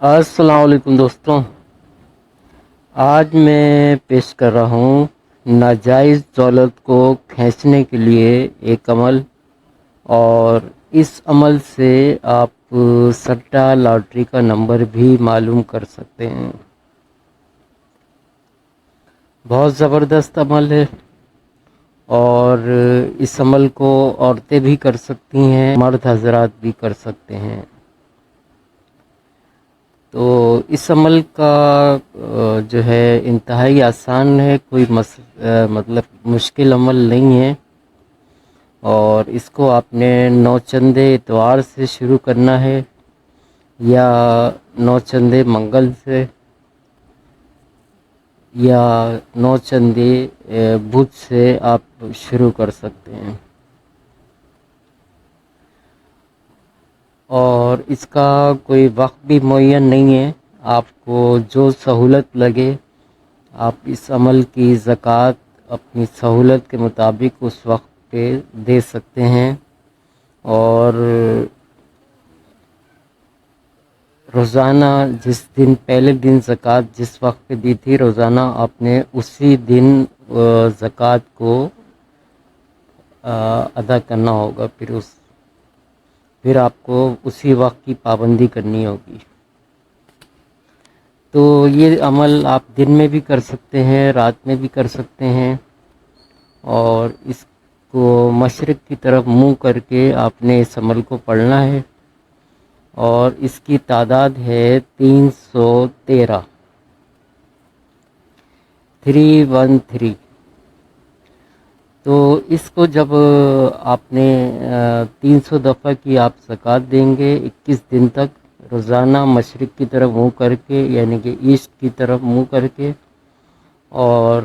السلام علیکم دوستوں، آج میں پیش کر رہا ہوں ناجائز دولت کو کھینچنے کے لیے ایک عمل، اور اس عمل سے آپ سٹہ لاٹری کا نمبر بھی معلوم کر سکتے ہیں۔ بہت زبردست عمل ہے، اور اس عمل کو عورتیں بھی کر سکتی ہیں، مرد حضرات بھی کر سکتے ہیں۔ تو اس عمل کا جو ہے انتہائی آسان ہے، کوئی مطلب مشکل عمل نہیں ہے، اور اس کو آپ نے نوچندے اتوار سے شروع کرنا ہے یا نوچندے منگل سے یا نوچندے بدھ سے آپ شروع کر سکتے ہیں۔ اور اس کا کوئی وقت بھی معین نہیں ہے، آپ کو جو سہولت لگے آپ اس عمل کی زکوٰۃ اپنی سہولت کے مطابق اس وقت پہ دے سکتے ہیں، اور روزانہ جس دن پہلے دن زکوٰۃ جس وقت پہ دی تھی، روزانہ آپ نے اسی دن زکوٰۃ کو ادا کرنا ہوگا، پھر آپ کو اسی وقت کی پابندی کرنی ہوگی۔ تو یہ عمل آپ دن میں بھی کر سکتے ہیں، رات میں بھی کر سکتے ہیں، اور اس کو مشرق کی طرف منہ کر کے آپ نے اس عمل کو پڑھنا ہے، اور اس کی تعداد ہے 313 313۔ تو اس کو جب آپ نے 300 دفعہ کی آپ زکوٰۃ دیں گے 21 دن تک، روزانہ مشرق کی طرف منہ کر کے، یعنی کہ ایسٹ کی طرف منہ کر کے، اور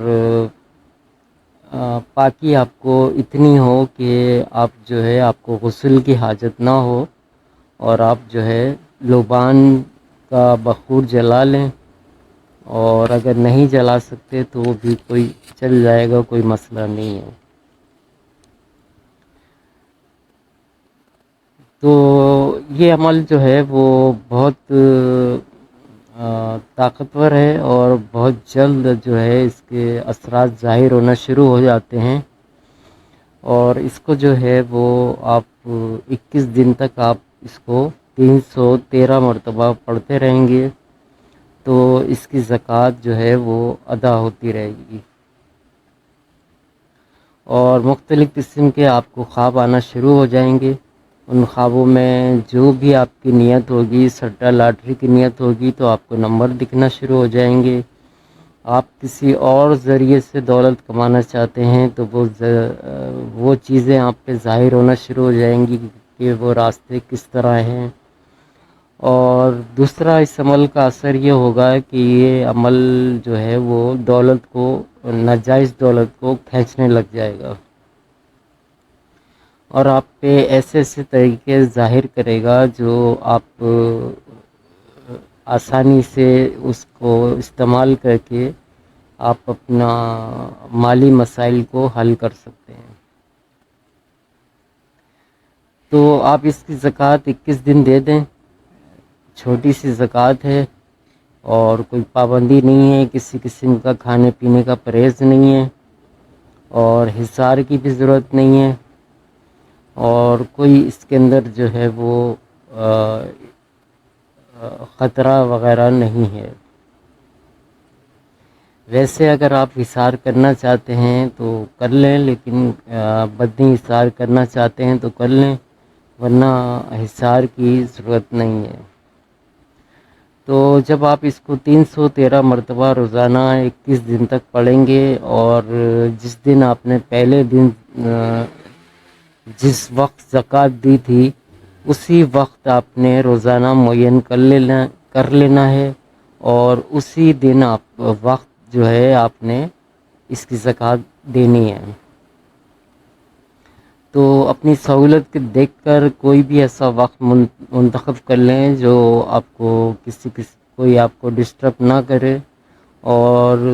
پاکی آپ کو اتنی ہو کہ آپ جو ہے آپ کو غسل کی حاجت نہ ہو، اور آپ جو ہے لوبان کا بخور جلا لیں، اور اگر نہیں جلا سکتے تو وہ بھی کوئی چل جائے گا، کوئی مسئلہ نہیں ہے۔ تو یہ عمل جو ہے وہ بہت طاقتور ہے، اور بہت جلد جو ہے اس کے اثرات ظاہر ہونا شروع ہو جاتے ہیں، اور اس کو جو ہے وہ آپ 21 دن تک آپ اس کو 313 مرتبہ پڑھتے رہیں گے، تو اس کی زکوٰۃ جو ہے وہ ادا ہوتی رہے گی، اور مختلف قسم کے آپ کو خواب آنا شروع ہو جائیں گے۔ ان خوابوں میں جو بھی آپ کی نیت ہوگی، سٹہ لاٹری کی نیت ہوگی، تو آپ کو نمبر دکھنا شروع ہو جائیں گے۔ آپ کسی اور ذریعے سے دولت کمانا چاہتے ہیں تو وہ چیزیں آپ پہ ظاہر ہونا شروع ہو جائیں گی کہ وہ راستے کس طرح ہیں۔ اور دوسرا اس عمل کا اثر یہ ہوگا کہ یہ عمل جو ہے وہ دولت کو، ناجائز دولت کو کھینچنے لگ جائے گا، اور آپ پہ ایسے ایسے طریقے ظاہر کرے گا جو آپ آسانی سے اس کو استعمال کر کے آپ اپنا مالی مسائل کو حل کر سکتے ہیں۔ تو آپ اس کی زکوٰۃ 21 دن دے دیں، چھوٹی سی زکوٰۃ ہے، اور کوئی پابندی نہیں ہے، کسی قسم کا کھانے پینے کا پرہیز نہیں ہے، اور حصار کی بھی ضرورت نہیں ہے، اور کوئی اس کے اندر جو ہے وہ خطرہ وغیرہ نہیں ہے۔ ویسے اگر آپ حصار کرنا چاہتے ہیں تو کر لیں، لیکن بدنی حصار کرنا چاہتے ہیں تو کر لیں، ورنہ حصار کی ضرورت نہیں ہے۔ تو جب آپ اس کو 313 مرتبہ روزانہ 21 دن تک پڑھیں گے، اور جس دن آپ نے پہلے دن جس وقت زکوٰۃ دی تھی اسی وقت آپ نے روزانہ معین کر لینا ہے، اور اسی دن آپ وقت جو ہے آپ نے اس کی زکوٰۃ دینی ہے۔ تو اپنی سہولت کے دیکھ کر کوئی بھی ایسا وقت منتخب کر لیں جو آپ کو کوئی آپ کو ڈسٹرب نہ کرے، اور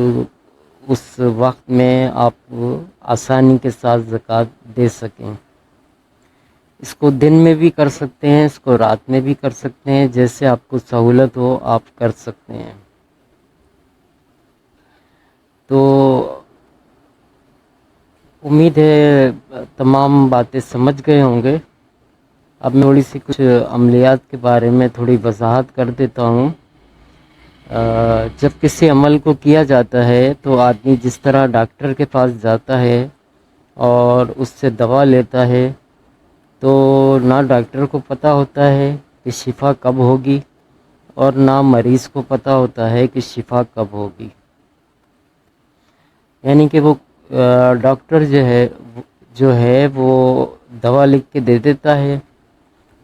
اس وقت میں آپ آسانی کے ساتھ زکوٰۃ دے سکیں۔ اس کو دن میں بھی کر سکتے ہیں، اس کو رات میں بھی کر سکتے ہیں، جیسے آپ کو سہولت ہو آپ کر سکتے ہیں۔ تو امید ہے تمام باتیں سمجھ گئے ہوں گے۔ اب میں تھوڑی سی کچھ عملیات کے بارے میں تھوڑی وضاحت کر دیتا ہوں۔ جب کسی عمل کو کیا جاتا ہے تو آدمی جس طرح ڈاکٹر کے پاس جاتا ہے اور اس سے دوا لیتا ہے، تو نہ ڈاکٹر کو پتہ ہوتا ہے کہ شفا کب ہوگی، اور نہ مریض کو پتہ ہوتا ہے کہ شفا کب ہوگی۔ یعنی کہ وہ ڈاکٹر جو ہے وہ دوا لکھ کے دے دیتا ہے،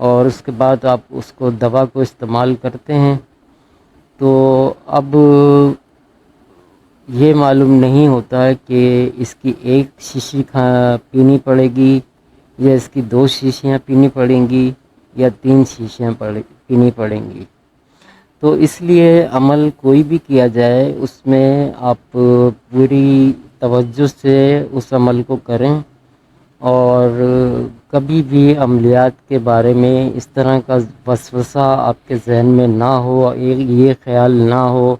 اور اس کے بعد آپ اس کو دوا کو استعمال کرتے ہیں، تو اب یہ معلوم نہیں ہوتا ہے کہ اس کی ایک شیشی پینی پڑے گی، یا اس کی 2 شیشیاں پینی پڑیں گی، یا 3 شیشیاں پینی پڑیں گی۔ تو اس لیے عمل کوئی بھی کیا جائے اس میں آپ پوری توجہ سے اس عمل کو کریں، اور کبھی بھی عملیات کے بارے میں اس طرح کا وسوسہ آپ کے ذہن میں نہ ہو، یہ خیال نہ ہو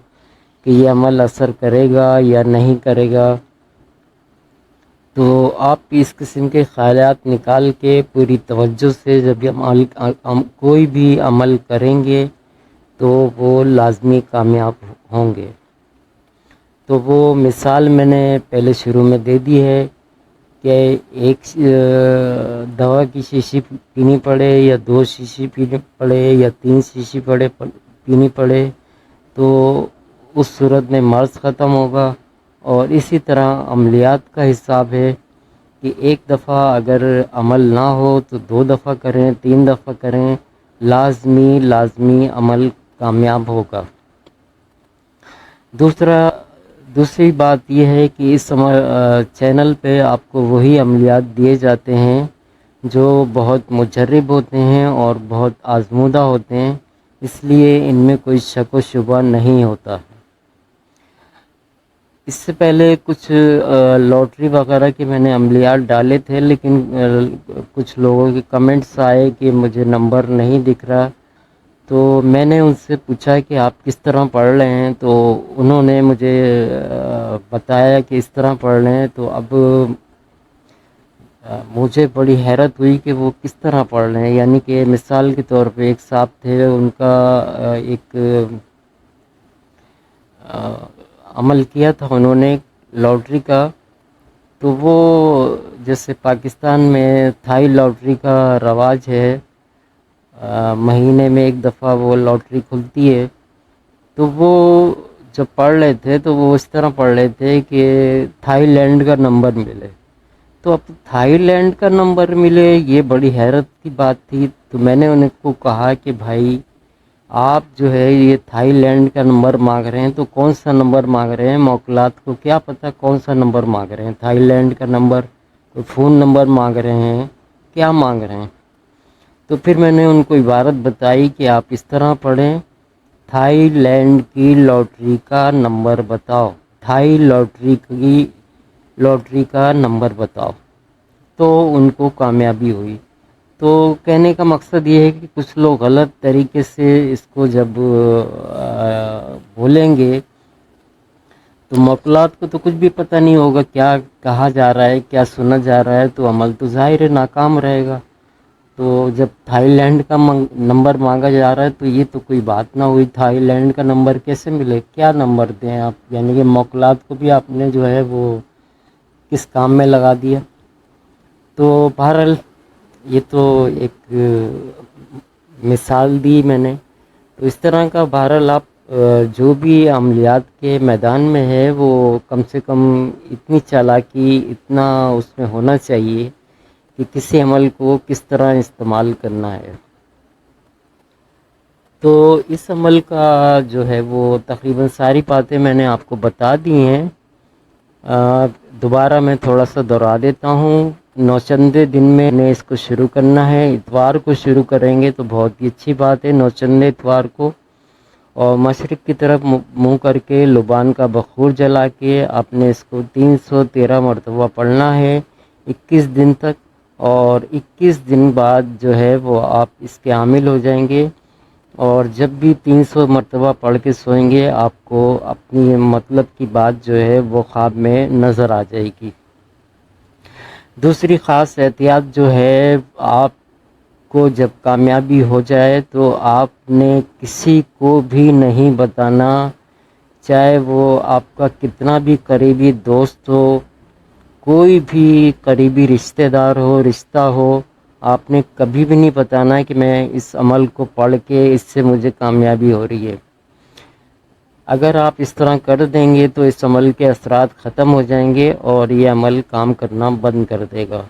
کہ یہ عمل اثر کرے گا یا نہیں کرے گا۔ تو آپ اس قسم کے خیالات نکال کے پوری توجہ سے جب کوئی بھی عمل کریں گے تو وہ لازمی کامیاب ہوں گے۔ تو وہ مثال میں نے پہلے شروع میں دے دی ہے کہ ایک دوا کی شیشی پینی پڑے، یا 2 شیشی پینی پڑے، یا 3 شیشی پینی پڑے، تو اس صورت میں مرض ختم ہوگا۔ اور اسی طرح عملیات کا حساب ہے کہ ایک دفعہ اگر عمل نہ ہو تو 2 دفعہ کریں، 3 دفعہ کریں، لازمی عمل کامیاب ہوگا۔ دوسری بات یہ ہے کہ اس چینل پہ آپ کو وہی عملیات دیے جاتے ہیں جو بہت مجرب ہوتے ہیں اور بہت آزمودہ ہوتے ہیں، اس لیے ان میں کوئی شک و شبہ نہیں ہوتا۔ اس سے پہلے کچھ لاٹری وغیرہ کے میں نے عملیات ڈالے تھے، لیکن کچھ لوگوں کے کمنٹس آئے کہ مجھے نمبر نہیں دکھ رہا، تو میں نے ان سے پوچھا کہ آپ کس طرح پڑھ رہے ہیں، تو انہوں نے مجھے بتایا کہ اس طرح پڑھ رہے ہیں۔ تو اب مجھے بڑی حیرت ہوئی کہ وہ کس طرح پڑھ رہے ہیں۔ یعنی کہ مثال کے طور پہ ایک صاحب تھے، ان کا ایک عمل کیا تھا انہوں نے لاٹری کا، تو وہ جیسے پاکستان میں تھائی لاٹری کا رواج ہے، مہینے میں ایک دفعہ وہ لاٹری کھلتی ہے، تو وہ جب پڑھ رہے تھے تو وہ اس طرح پڑھ رہے تھے کہ تھائی لینڈ کا نمبر ملے۔ تو اب تھائی لینڈ کا نمبر ملے، یہ بڑی حیرت کی بات تھی۔ تو میں نے ان کو کہا کہ بھائی آپ جو ہے یہ تھائی لینڈ کا نمبر مانگ رہے ہیں، تو کون سا نمبر مانگ رہے ہیں؟ موکلات کو کیا پتہ کون سا نمبر مانگ رہے ہیں؟ تھائی لینڈ کا نمبر، کوئی فون نمبر مانگ رہے ہیں، کیا مانگ رہے ہیں؟ تو پھر میں نے ان کو عبارت بتائی کہ آپ اس طرح پڑھیں، تھائی لینڈ کی لاٹری کا نمبر بتاؤ، تھائی لاٹری کا نمبر بتاؤ۔ تو ان کو کامیابی ہوئی۔ تو کہنے کا مقصد یہ ہے کہ کچھ لوگ غلط طریقے سے اس کو جب بولیں گے تو موکلات کو تو کچھ بھی پتہ نہیں ہوگا کیا کہا جا رہا ہے، کیا سنا جا رہا ہے، تو عمل تو ظاہر ہے ناکام رہے گا۔ تو جب تھائی لینڈ کا نمبر مانگا جا رہا ہے تو یہ تو کوئی بات نہ ہوئی، تھائی لینڈ کا نمبر کیسے ملے؟ کیا نمبر دیں آپ؟ یعنی کہ موکلات کو بھی آپ نے جو ہے وہ کس کام میں لگا دیا۔ تو بہرحال یہ تو ایک مثال دی میں نے۔ تو اس طرح کا بہرحال آپ جو بھی عملیات کے میدان میں ہے وہ کم سے کم اتنی چالاکی، اتنا اس میں ہونا چاہیے کہ کسی عمل کو کس طرح استعمال کرنا ہے۔ تو اس عمل کا جو ہے وہ تقریباً ساری باتیں میں نے آپ کو بتا دی ہیں۔ دوبارہ میں تھوڑا سا دہرا دیتا ہوں۔ نوچندے دن میں نے اس کو شروع کرنا ہے، اتوار کو شروع کریں گے تو بہت ہی اچھی بات ہے، نوچندے اتوار کو، اور مشرق کی طرف منہ کر کے لبان کا بخور جلا کے آپ نے اس کو 313 مرتبہ پڑھنا ہے 21 دن تک۔ اور 21 دن بعد جو ہے وہ آپ اس کے عامل ہو جائیں گے، اور جب بھی 300 مرتبہ پڑھ کے سوئیں گے آپ کو اپنی مطلب کی بات جو ہے وہ خواب میں نظر آ جائے گی۔ دوسری خاص احتیاط جو ہے، آپ کو جب کامیابی ہو جائے تو آپ نے کسی کو بھی نہیں بتانا، چاہے وہ آپ کا کتنا بھی قریبی دوست ہو، کوئی بھی قریبی رشتہ دار ہو، رشتہ ہو، آپ نے کبھی بھی نہیں بتانا کہ میں اس عمل کو پڑھ کے اس سے مجھے کامیابی ہو رہی ہے۔ اگر آپ اس طرح کر دیں گے تو اس عمل کے اثرات ختم ہو جائیں گے اور یہ عمل کام کرنا بند کر دے گا۔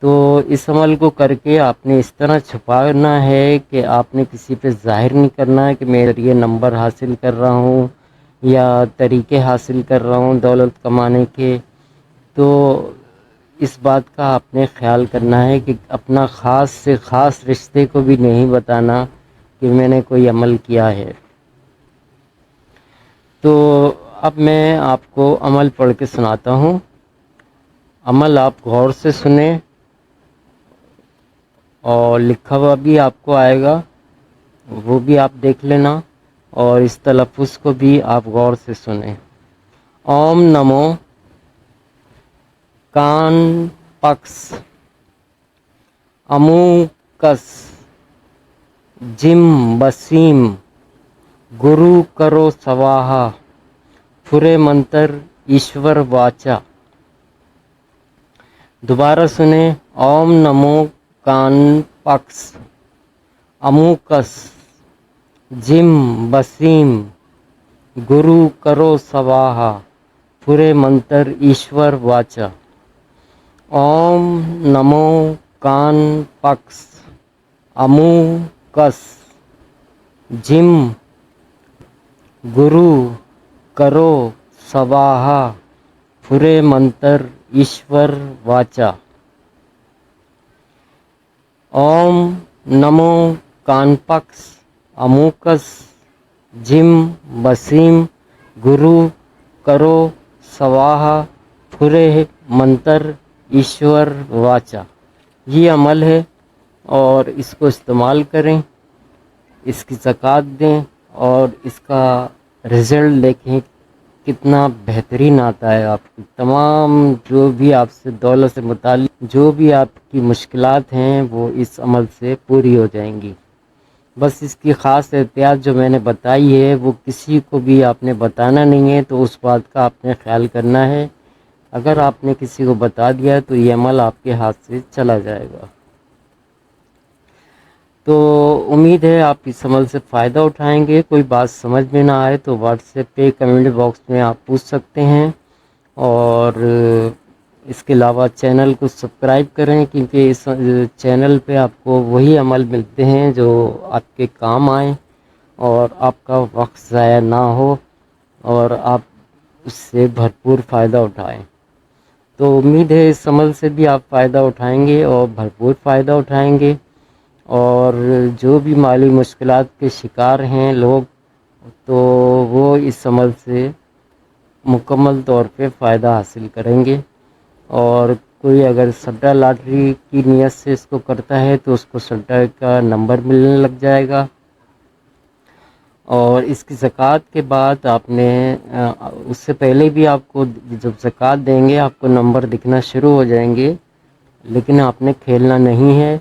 تو اس عمل کو کر کے آپ نے اس طرح چھپانا ہے کہ آپ نے کسی پہ ظاہر نہیں کرنا ہے کہ میں یہ نمبر حاصل کر رہا ہوں یا طریقے حاصل کر رہا ہوں دولت کمانے کے۔ تو اس بات کا آپ نے خیال کرنا ہے کہ اپنا خاص سے خاص رشتے کو بھی نہیں بتانا کہ میں نے کوئی عمل کیا ہے۔ تو اب میں آپ کو عمل پڑھ کے سناتا ہوں۔ عمل آپ غور سے سنیں اور لکھا ہوا بھی آپ کو آئے گا، وہ بھی آپ دیکھ لینا، اور اس تلفظ کو بھی آپ غور سے سنیں۔ اوم نمو کان پکس اموکس جم بسیم گرو کرو سواہا پھرے منتر ایشور واچا۔ دوبارہ سنیں۔ اوم نمو کان پکس اموکس جم بسیم گرو کرو سواہا پھرے منتر ایشور واچا۔ اوم نمو کان پکس اموکس جم گرو کرو سواہا پھرے منتر ایشور واچا۔ اوم نمو کانپکس اموکس جم بسیم گرو کرو سواہا پھرے منتر ایشور واچا۔ یہ عمل ہے اور اس کو استعمال کریں، اس کی زکوٰۃ دیں اور اس کا رزلٹ دیکھیں کتنا بہترین آتا ہے۔ آپ کی تمام جو بھی آپ سے دولت سے متعلق جو بھی آپ کی مشکلات ہیں وہ اس عمل سے پوری ہو جائیں گی۔ بس اس کی خاص احتیاط جو میں نے بتائی ہے وہ کسی کو بھی آپ نے بتانا نہیں ہے، تو اس بات کا آپ نے خیال کرنا ہے۔ اگر آپ نے کسی کو بتا دیا تو یہ عمل آپ کے ہاتھ سے چلا جائے گا۔ تو امید ہے آپ اس عمل سے فائدہ اٹھائیں گے۔ کوئی بات سمجھ میں نہ آئے تو واٹس ایپ پہ کمنٹ باکس میں آپ پوچھ سکتے ہیں، اور اس کے علاوہ چینل کو سبسکرائب کریں، کیونکہ اس چینل پہ آپ کو وہی عمل ملتے ہیں جو آپ کے کام آئیں اور آپ کا وقت ضائع نہ ہو اور آپ اس سے بھرپور فائدہ اٹھائیں۔ تو امید ہے اس عمل سے بھی آپ فائدہ اٹھائیں گے اور بھرپور فائدہ اٹھائیں گے، اور جو بھی مالی مشکلات کے شکار ہیں لوگ تو وہ اس عمل سے مکمل طور پہ فائدہ حاصل کریں گے۔ اور کوئی اگر سٹا لاٹری کی نیت سے اس کو کرتا ہے تو اس کو سٹا کا نمبر ملنے لگ جائے گا، اور اس کی زکوٰۃ کے بعد آپ نے اس سے پہلے بھی آپ کو جب زکوٰۃ دیں گے آپ کو نمبر دکھنا شروع ہو جائیں گے، لیکن آپ نے کھیلنا نہیں ہے۔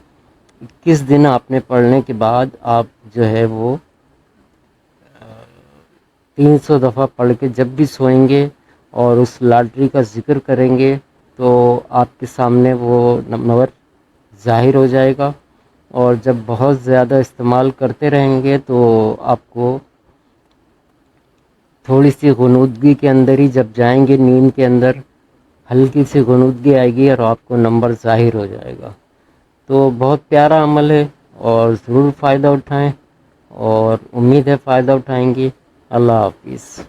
21 دن آپ نے پڑھنے کے بعد آپ جو ہے وہ 300 دفعہ پڑھ کے جب بھی سوئیں گے اور اس لاٹری کا ذکر کریں گے تو آپ کے سامنے وہ نمبر ظاہر ہو جائے گا، اور جب بہت زیادہ استعمال کرتے رہیں گے تو آپ کو تھوڑی سی غنودگی کے اندر ہی جب جائیں گے نیند کے اندر ہلکی سی غنودگی آئے گی اور آپ کو نمبر ظاہر ہو جائے گا۔ تو بہت پیارا عمل ہے اور ضرور فائدہ اٹھائیں، اور امید ہے فائدہ اٹھائیں گے۔ اللہ حافظ۔